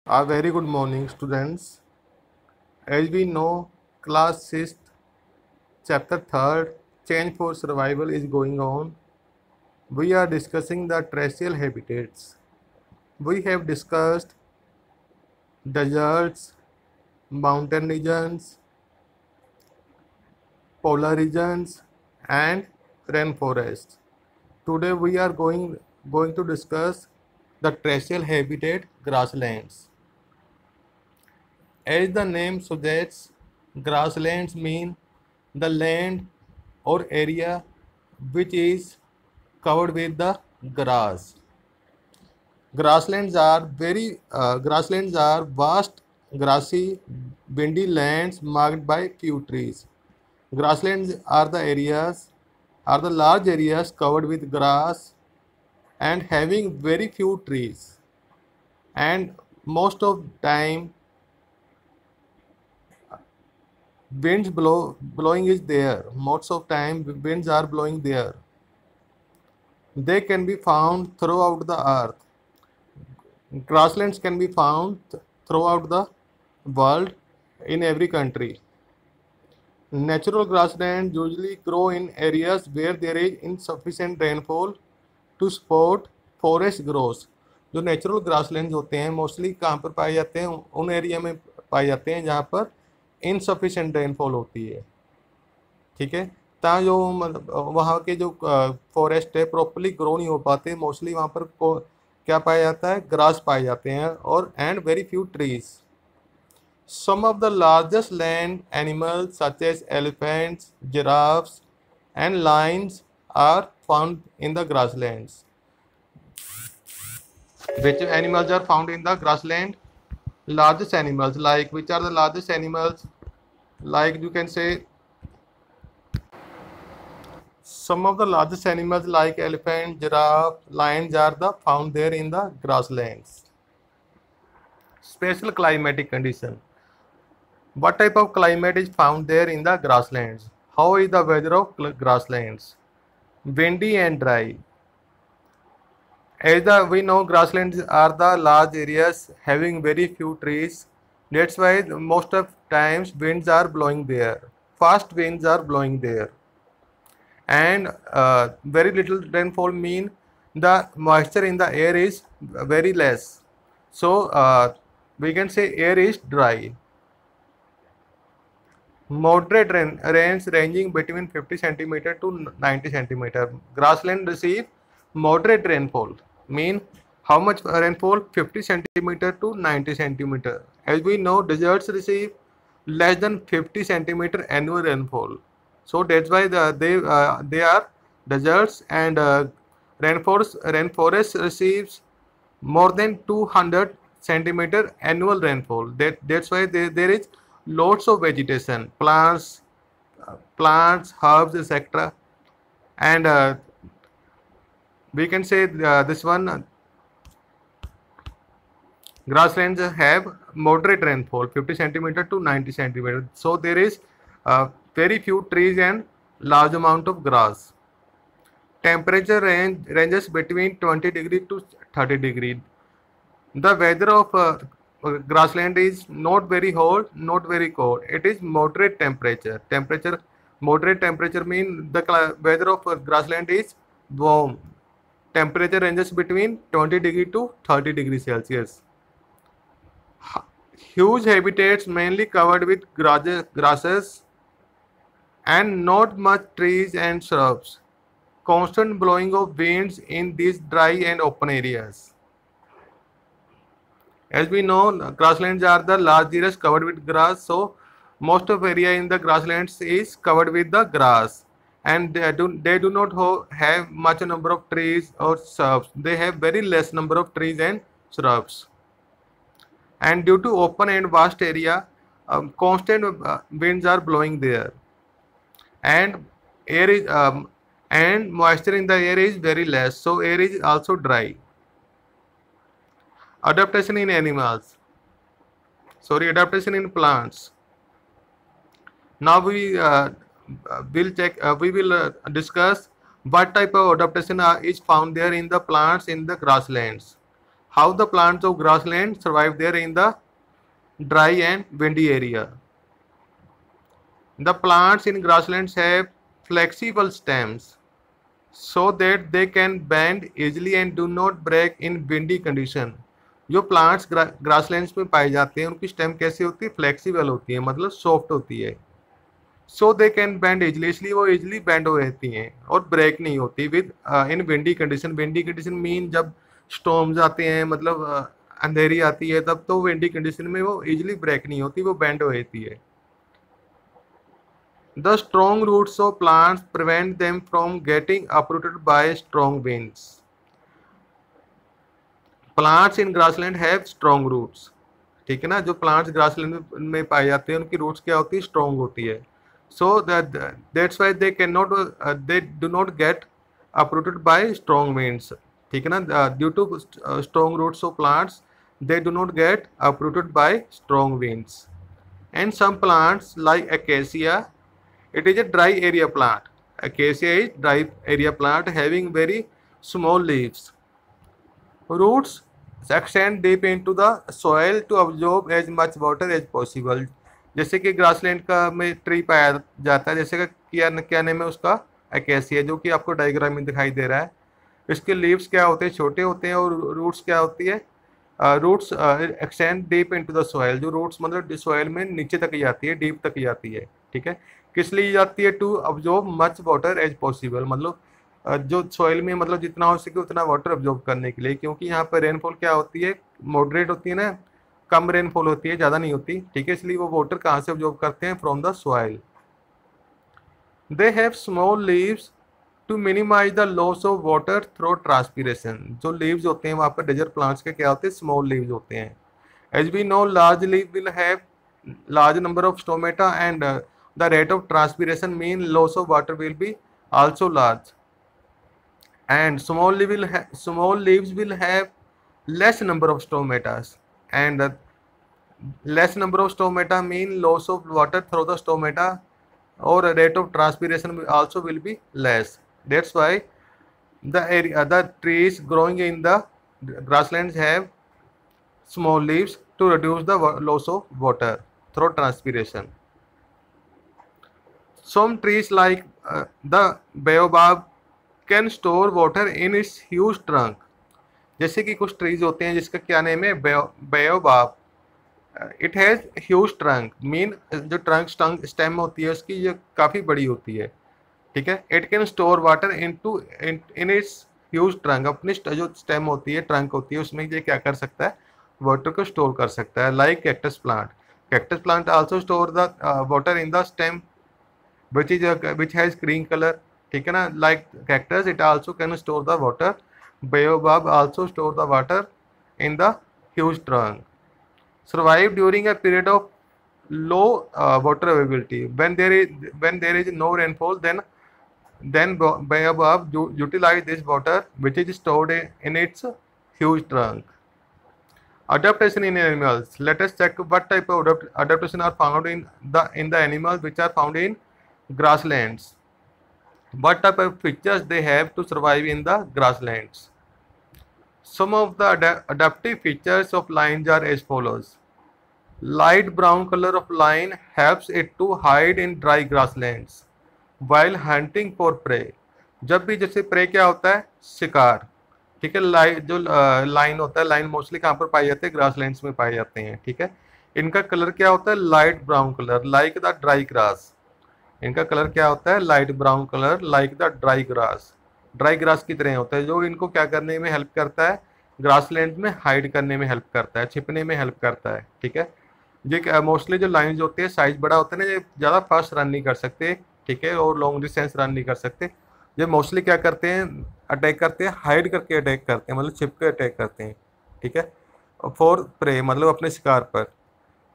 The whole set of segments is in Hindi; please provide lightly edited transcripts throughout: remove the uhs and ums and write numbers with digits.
A very good morning, students. As we know, class 6th, chapter 3rd, Change for Survival is going on. We are discussing the terrestrial habitats. We have discussed deserts, mountain regions, polar regions, and rainforests. Today we are going to discuss the terrestrial habitat grasslands. As the name suggests, grasslands mean the land or area which is covered with the grass. Grasslands are vast, grassy, windy lands marked by few trees. Grasslands are the large areas covered with grass and having very few trees. And most of time blowing is there. Most of time winds are blowing there. They can be found throughout the earth. Grasslands can be found throughout the world in every country. Natural grasslands usually grow in areas where there is insufficient rainfall to support forest growth. जो नेचुरल ग्रासलैंड होते हैं मोस्टली कहाँ पर पाए जाते हैं, उन एरिया में पाए जाते हैं जहाँ पर इनसफिशेंट रेनफॉल होती है. ठीक है, ता जो मतलब वहाँ के जो फॉरेस्ट है प्रॉपरली ग्रो नहीं हो पाते. मोस्टली वहाँ पर क्या पाया जाता है, ग्रास पाए जाते हैं और and very few trees. Some of the largest land animals such as elephants, giraffes and lions are found in the grasslands. Which animals are found in the grassland? Largest animals, like which are the largest animals? Like you can say some of the largest animals like elephant, giraffe, lions are found there in the grasslands. Special climatic condition. What type of climate is found there in the grasslands? How is the weather of grasslands? Windy and dry. As we know, grasslands are the large areas having very few trees. That's why most of times winds are blowing there. Fast winds are blowing there. And very little rainfall mean the moisture in the air is very less. So we can say air is dry. Moderate rains ranging between 50 centimeter to 90 centimeter. Grassland receive moderate rainfall. Mean how much rainfall? 50 centimeter to 90 centimeter. As we know, deserts receive less than 50 centimeter annual rainfall. So that's why they are deserts, and rainforest receives more than 200 centimeter annual rainfall. That's why there is lots of vegetation, plants, herbs, etc. And we can say this one grasslands have moderate rainfall 50 centimeter to 90 centimeter. So there is very few trees and large amount of grass. Temperature ranges between 20 degree to 30 degree. The weather of grassland is not very hot, not very cold. It is moderate temperature. Moderate temperature means the weather of grassland is warm. Temperature ranges between 20 degree to 30 degree Celsius. Huge habitats mainly covered with grasses and not much trees and shrubs. Constant blowing of winds in these dry and open areas. As we know, grasslands are the large areas covered with grass, so most of area in the grasslands is covered with the grass, and they do not have much number of trees or shrubs. They have very less number of trees and shrubs. And due to open and vast area, constant winds are blowing there, and air is and moisture in the air is very less, so air is also dry. Adaptation in plants. Now we will discuss what type of adaptation is found there in the plants in the grasslands. How the plants of grassland survive there in the dry and windy area. The plants in grasslands have flexible stems so that they can bend easily and do not break in windy condition। जो प्लांट्स ग्रासलैंड्स में पाए जाते हैं उनकी स्टेम कैसी होती है, फ्लेक्सिबल होती है, मतलब सॉफ्ट होती है। सो दे कैन बेंड इजली, इसलिए वो इजली बेंड हो रहती हैं और ब्रेक नहीं होती with in windy condition. Windy condition mean जब स्टॉर्म्स आते हैं, मतलब अंधेरी आती है, तब तो विंडी कंडीशन में वो इजली ब्रेक नहीं होती, वो बेंड हो रहती है। The strong roots of plants prevent them from getting uprooted by strong winds। Plants in grassland have strong roots। ठीक है ना, जो प्लांट्स ग्रासलैंड में पाए जाते हैं उनकी रूट्स क्या होती है, स्ट्रॉन्ग होती है। So that's why they can not, they do not get uprooted by strong winds. ठीक है ना, due to strong roots of plants they do not get uprooted by strong winds. And some plants like acacia, it is a dry area plant। Acacia is dry area plant having very small leaves। Roots extend deep into the soil to absorb as much water as possible। जैसे कि ग्रासलैंड का में ट्री पाया जाता है, जैसे कि क्या नेम है उसका, अकेसिया, जो कि आपको डायग्राम में दिखाई दे रहा है। इसके लीव्स क्या होते हैं, छोटे होते हैं, और रूट्स क्या होती है, roots extend deep into the soil. जो रूट्स मतलब सॉइल में नीचे तक जाती है, डीप तक जाती है। ठीक है, किस लिए जाती है, to absorb much water as possible, मतलब जो सॉइल में मतलब जितना हो सके उतना वाटर अब्जॉर्ब करने के लिए। क्योंकि यहाँ पर रेनफॉल क्या होती है, मॉडरेट होती है ना, कम रेनफॉल होती है, ज़्यादा नहीं होती। ठीक है, इसलिए वो वाटर कहाँ से अब्जॉर्ब करते हैं, from the soil. They have small leaves to minimise the loss of water through transpiration. जो लीव्स होते हैं वहाँ पर डेजर्ट प्लांट्स के क्या होते हैं, स्मॉल लीव्स होते हैं। As we know large leaf will have large number of stomata and the rate of transpiration mean loss of water will be also large। And small leaves will have less number of stomatas, and less number of stomata mean loss of water through the stomata, or rate of transpiration also will be less। That's why the trees growing in the grasslands have small leaves to reduce the loss of water through transpiration। Some trees like the baobab can store water in its huge trunk। जैसे कि कुछ ट्रीज होते हैं जिसका क्या नेम है, baobab। It has huge trunk, mean जो ट्रंक स्टेम होती है उसकी ये काफ़ी बड़ी होती है। ठीक है, it can store water in its huge trunk. अपनी जो स्टेम होती है, ट्रंक होती है, उसमें ये क्या कर सकता है, वाटर को स्टोर कर सकता है। Like cactus plant, cactus plant also store the water in the stem which has green color। ठीक है ना, like cactus it also can store the water। baobab also store the water in the huge trunk। survive during a period of low water availability। when there is no rainfall, then baobab utilize this water which is stored in its huge trunk। Adaptation in animals, let us check what type of adaptation are found in the animals which are found in grasslands। What type of features they have to survive in the grasslands। Some of the adaptive features of lions are as follows। Light brown color of lion helps it to hide in dry grasslands while hunting for prey। जब भी जैसे प्रे क्या होता है, शिकार। ठीक है, जो लाइन होता है, लाइन मोस्टली कहाँ पर पाए जाते हैं, ग्रासलैंड्स में पाए जाते हैं। ठीक है, इनका कलर क्या होता है, light brown colour like the dry grass. इनका कलर क्या होता है, light brown colour like the dry grass की तरह होता है, जो इनको क्या करने में हेल्प करता है, ग्रासलैंड में हाइड करने में हेल्प करता है, छिपने में हेल्प करता है। ठीक है, ये मोस्टली जो लाइन्स होते हैं साइज बड़ा होता है ना, ये ज़्यादा फास्ट रन नहीं कर सकते। ठीक है, और लॉन्ग डिस्टेंस रन नहीं कर सकते। ये मोस्टली क्या करते हैं, अटैक करते हैं, हाइड करके अटैक करते हैं, मतलब छिप के अटैक करते हैं। ठीक है, फॉर प्रे मतलब अपने शिकार पर।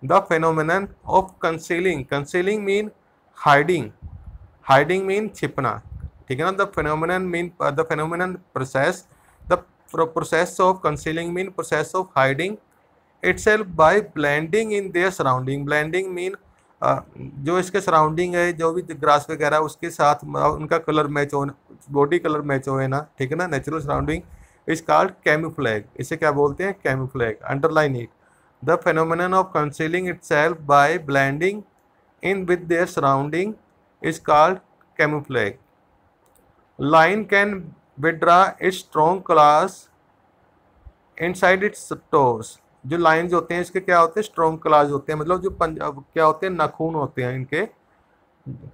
The phenomenon of concealing mean hiding mean छिपना। ठीक है ना, the phenomenon process, the process of concealing mean process of hiding itself by blending in their surrounding. Blending mean जो इसके सराउंडिंग है, जो भी ग्रास वगैरह उसके साथ उनका कलर मैच हो, बॉडी कलर मैच हो, है ना। ठीक है ना, natural surrounding is called camouflage. इसे क्या बोलते हैं? Camouflage. Underline it, the phenomenon of concealing itself by blending in with their surrounding is called camouflage. Lion can withdraw its strong claws inside its toes. जो लाइन्स होते हैं इसके क्या होते हैं? स्ट्रॉन्ग क्लाज होते हैं, मतलब जो क्या होते हैं? नाखून होते हैं इनके,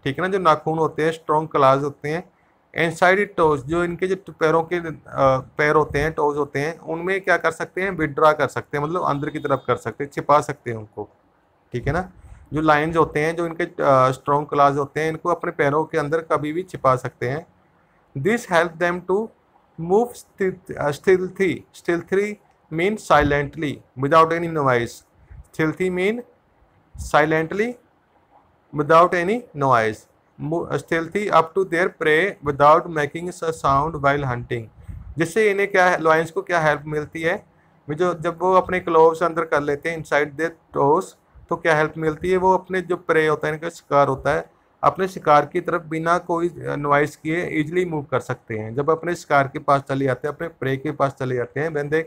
ठीक है ना, जो नाखून होते हैं स्ट्रॉन्ग क्लाज होते हैं। इनसाइड इट टोज, जो इनके जो पैरों के पैर होते हैं, टोज होते हैं, उनमें क्या कर सकते हैं? विड्रा कर सकते हैं, मतलब अंदर की तरफ कर सकते हैं, छिपा सकते हैं उनको, ठीक है ना। जो लाइन्स होते हैं, जो इनके स्ट्रॉन्ग क्लाज होते हैं, इनको अपने पैरों के अंदर कभी भी छिपा सकते हैं। This help them to move stealthy mean silently without any noise. Stealthy mean silently without any noise. Stealthy up to their prey without making a sound while hunting. जिससे इन्हें क्या, लायंस को क्या हेल्प मिलती है? जो जब वो अपने क्लोव्स अंदर कर लेते हैं इनसाइड देयर टोज, तो क्या हेल्प मिलती है? वो अपने जो प्रे होता है, इनका शिकार होता है, अपने शिकार की तरफ बिना कोई नॉइस किए इजीली मूव कर सकते हैं। जब अपने शिकार के पास चले जाते हैं, अपने प्रे के पास चले जाते हैं, when they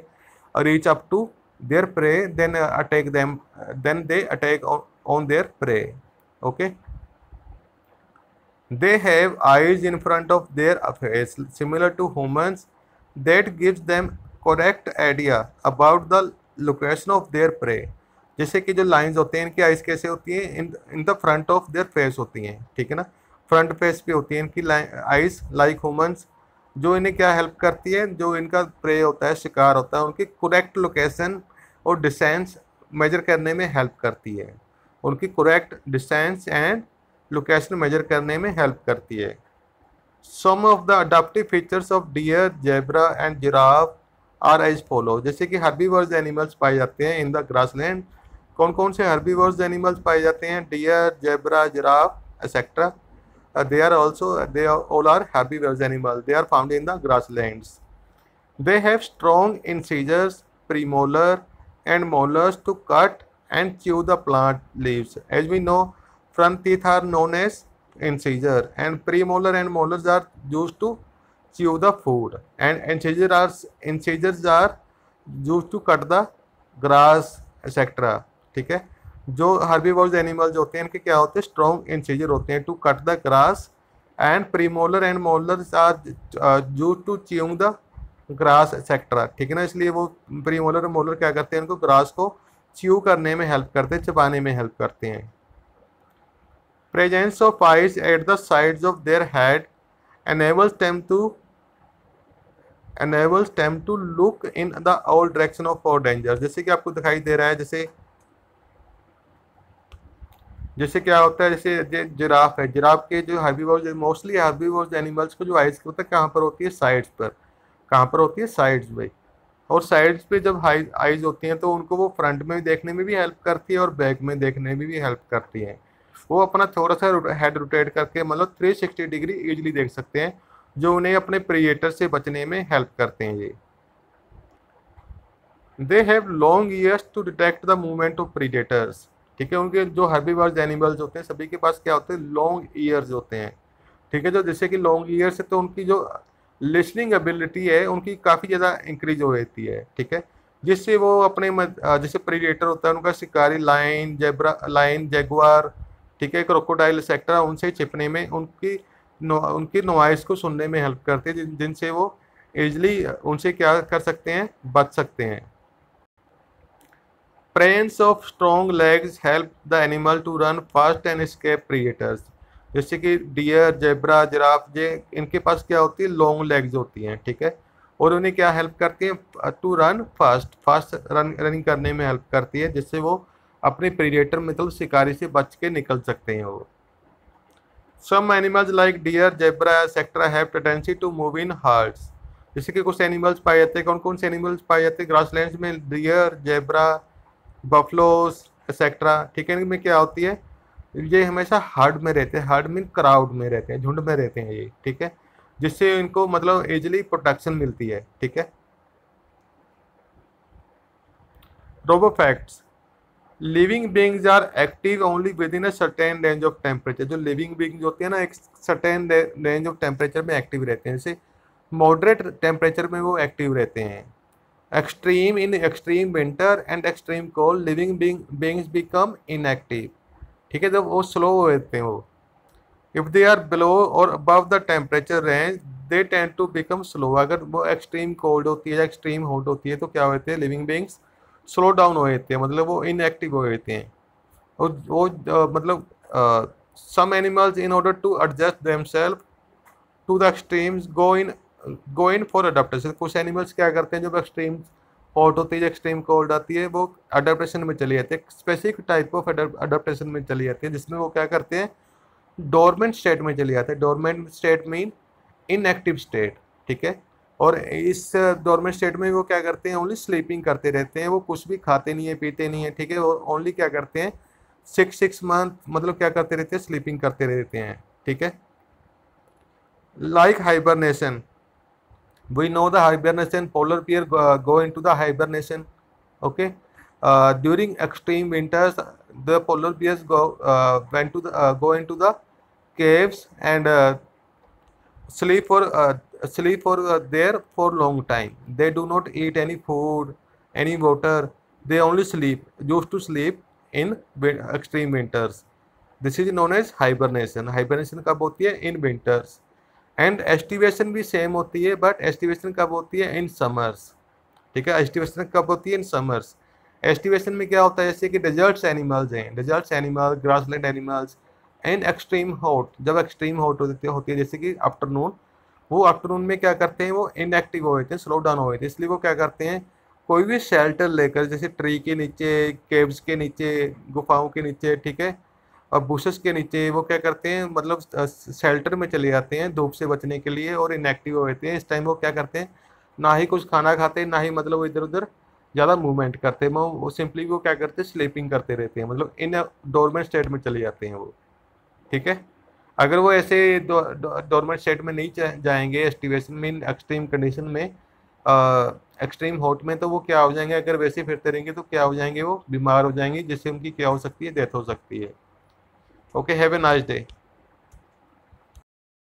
reach up to their prey then attack them, then they attack on their prey. Okay, they have eyes in front of their face similar to humans that gives them correct idea about the location of their prey। जैसे कि जो लाइंस होते हैं, इनकी आइज कैसे होती हैं? In the front of their face होती हैं, ठीक है ना, फ्रंट फेस पे होती है इनकी आइज, लाइक ह्यूमंस। जो इन्हें क्या हेल्प करती है? जो इनका प्रे होता है, शिकार होता है, उनकी करेक्ट लोकेशन और डिस्टेंस मेजर करने में हेल्प करती है। उनकी correct distance and location measure करने में हेल्प करती है। Some of the adaptive features of deer, zebra and giraffe are as follow. जैसे कि हर्बीवर्स एनिमल्स पाए जाते हैं इन द ग्रासलैंड। कौन कौन से हर्बीवर्स एनिमल्स पाए जाते हैं? Deer, zebra, giraffe etcetera. they all are herbivores animals. They are found in the grasslands. They have strong incisors, premolar and molars to cut and chew the plant leaves. As we know, front teeth are known as incisor, and premolar and molars are used to chew the food, and incisors are used to cut the grass etc. ठीक है। जो हर्बीवोर्स एनिमल्स होते हैं, इनके क्या होते हैं? स्ट्रॉन्ग इंसिजर होते हैं to cut the grass, and premolar and molars are used to chewing the grass etcetera, ठीक है ना। इसलिए वो प्रीमोलर और मोलर क्या करते हैं? इनको ग्रास को च्यू करने में हेल्प करते हैं, चबाने में हेल्प करते हैं। Presence of eyes at the sides of their head enables them to look in the all direction of all danger। जैसे कि आपको दिखाई दे रहा है, जैसे क्या होता है, जैसे जिराफ है, जिराफ के जो हर्बीवोर्स, मोस्टली हर्बीवोर्स एनिमल्स को जो आइज होता है कहाँ पर होती है? साइड्स पर। कहाँ पर होती है? साइड्स पे। और साइड्स पे जब आइज होती हैं तो उनको वो फ्रंट में देखने में भी हेल्प करती है और बैक में देखने में भी हेल्प करती है। वो अपना थोड़ा सा हेड रोटेट करके मतलब 360 डिग्री इजीली देख सकते हैं, जो उन्हें अपने प्रीडेटर से बचने में हेल्प करते हैं। ये they have long ears to detect the movement of predators, ठीक है। उनके जो हर्बीवर्स एनिमल्स होते हैं सभी के पास क्या होते हैं? लॉन्ग ईयर्स होते हैं, ठीक है। जो जैसे कि लॉन्ग ईयर्स है तो उनकी जो लिसनिंग एबिलिटी है उनकी काफ़ी ज़्यादा इंक्रीज हो जाती है, ठीक है। जिससे वो अपने जैसे प्रीडेटर होता है उनका शिकारी, लाइन, जैगुआर, ठीक है, क्रोकोडाइल एक्सेट्रा, उनसे छिपने में उनकी नॉइस को सुनने में हेल्प करते हैं, जिनसे वो इजली उनसे क्या कर सकते हैं? बच सकते हैं। Presence of strong legs help the animal to run fast and escape predators. जैसे कि डियर, जेब्रा, जिराफ, इनके पास क्या होती है? लॉन्ग लेग्स होती हैं, ठीक है, और उन्हें क्या हेल्प करती है? टू रन फास्ट रनिंग करने में हेल्प करती है, जिससे वो अपने प्रीडेटर मतलब शिकारी से बच के निकल सकते हैं वो। Some animals like deer, zebra etcetera have tendency to move in herds. जैसे कि कुछ एनिमल्स पाए जाते हैं, कौन कौन से एनिमल्स पाए जाते हैं ग्रासलैंड्स में? डियर, जेब्रा, बफलोस एक्सेट्रा, ठीक है। इनमें क्या होती है? ये हमेशा हर्ड में रहते हैं, हर्ड मीन क्राउड में रहते हैं, झुंड में रहते हैं ये, ठीक है, जिससे इनको मतलब इजीली प्रोटेक्शन मिलती है, ठीक है। Robofacts, living beings are active only within a certain range of temperature. जो लिविंग बींग्स होती है ना, एक सर्टेन रेंज ऑफ टेम्परेचर में एक्टिव रहते हैं। जैसे मॉडरेट टेम्परेचर में वो एक्टिव रहते हैं। Extreme in extreme winter and extreme cold living beings become inactive. ठीक है, जब वो स्लो होते हैं वो, इफ दे आर बिलो और above the temperature range they tend to become slow. अगर वो एक्सट्रीम कोल्ड होती है या एक्सट्रीम हॉट होती है तो क्या होते हैं, लिविंग बींग्स स्लो डाउन हो जाते हैं, मतलब वो इनएक्टिव हो जाते हैं। और वो मतलब some animals in order to adjust themselves to the extremes go in for adaptation. कुछ एनिमल्स क्या करते हैं, जब एक्सट्रीम हॉट होती है, एक्सट्रीम कोल्ड आती है, वो अडेप्टेशन में चली जाती है, स्पेसिफिक टाइप ऑफ अडेप्टेशन में चली जाती है, जिसमें वो क्या करते हैं, डोरमेंट स्टेट में चले जाते हैं। Dormant state mean inactive state. ठीक है, और इस डोरमेंट स्टेट में वो क्या करते हैं, ओनली स्लीपिंग करते रहते हैं, वो कुछ भी खाते नहीं है, पीते नहीं है। ठीक है, और ओनली क्या करते हैं, 6 मंथ मतलब क्या करते रहते हैं, स्लीपिंग करते रहते हैं। ठीक है, like hibernation, we know the hibernation, polar bear go into the hibernation. Okay, during extreme winters the polar bears go into the caves and sleep for there for long time. They do not eat any food, any water. They only sleep, used to sleep in extreme winters. This is known as hibernation. Hibernation कब होती है, in winters. एंड एस्टिवेशन भी सेम होती है, बट एस्टिवेशन कब होती है, इन समर्स। ठीक है, एस्टिवेशन कब होती है, इन समर्स। एस्टिवेशन में क्या होता है, जैसे कि डेजर्ट्स एनिमल्स हैं, deserts animal, grassland animals and extreme hot, जब एक्सट्रीम हॉट होती है जैसे कि आफ्टरनून, वो आफ्टरनून में क्या करते हैं, वो इनएक्टिव हो जाते हैं, स्लो डाउन हो जाते हैं। इसलिए वो क्या करते हैं, कोई भी शेल्टर लेकर, जैसे ट्री के नीचे, केव्स के नीचे, गुफाओं के नीचे, ठीक है, और बुशेस के नीचे, वो क्या करते हैं, मतलब शेल्टर में चले जाते हैं धूप से बचने के लिए, और इनएक्टिव हो जाते हैं। इस टाइम वो क्या करते हैं, ना ही कुछ खाना खाते हैं, ना ही मतलब वो इधर उधर ज़्यादा मूवमेंट करते हैं, वो सिंपली वो क्या करते हैं, स्लीपिंग करते रहते हैं, मतलब इन डोरमेंट स्टेट में चले जाते हैं वो। ठीक है, अगर वो ऐसे डोरमेंट स्टेट में नहीं जाएंगे, एस्टिवेशन में, एक्सट्रीम कंडीशन में, एक्सट्रीम हॉट में, तो वो क्या हो जाएंगे, अगर वैसे फिरते रहेंगे तो क्या हो जाएंगे, वो बीमार हो जाएंगे, जिससे उनकी क्या हो सकती है, डेथ हो सकती है। Okay, have a nice day.